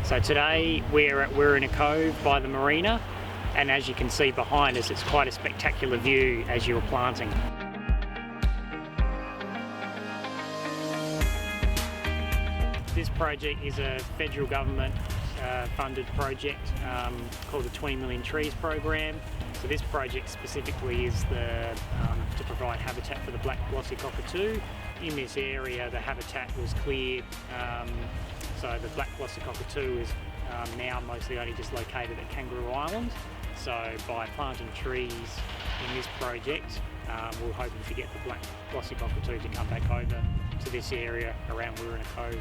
So today we're at Wirrina Cove by the marina, and as you can see behind us, it's quite a spectacular view as you're planting. This project is a federal government funded project called the 20 Million Trees program. So this project specifically is to provide habitat for the black glossy cockatoo. In this area the habitat was cleared, so the black glossy cockatoo is now mostly only just located at Kangaroo Island. So by planting trees in this project, we're hoping to get the black glossy cockatoo to come back over to this area around Wirrina Cove.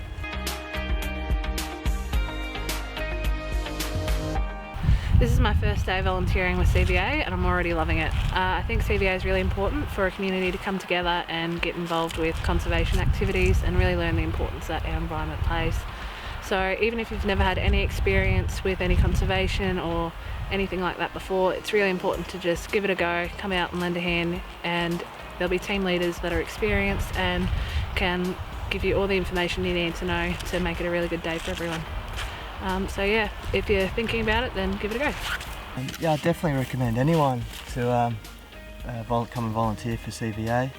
This is my first day volunteering with CVA and I'm already loving it. I think CVA is really important for a community to come together and get involved with conservation activities and really learn the importance that our environment plays. So even if you've never had any experience with any conservation or anything like that before, it's really important to just give it a go, come out and lend a hand, and there'll be team leaders that are experienced and can give you all the information you need to know to make it a really good day for everyone. So yeah, if you're thinking about it, then give it a go. Yeah, I definitely recommend anyone to come and volunteer for CVA.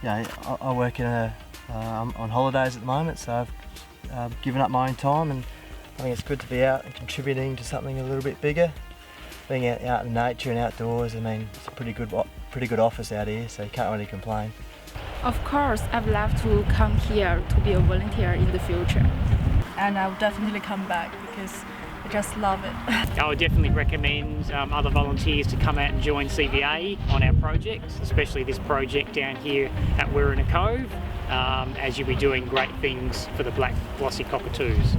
Yeah, I work I'm on holidays at the moment, so I've given up my own time, and I think it's good to be out and contributing to something a little bit bigger. Being out in nature and outdoors, I mean, it's a pretty good office out here, so you can't really complain. Of course, I'd love to come here to be a volunteer in the future. And I will definitely come back because I just love it. I would definitely recommend other volunteers to come out and join CVA on our projects, especially this project down here at Wirrina Cove, as you'll be doing great things for the black glossy cockatoos.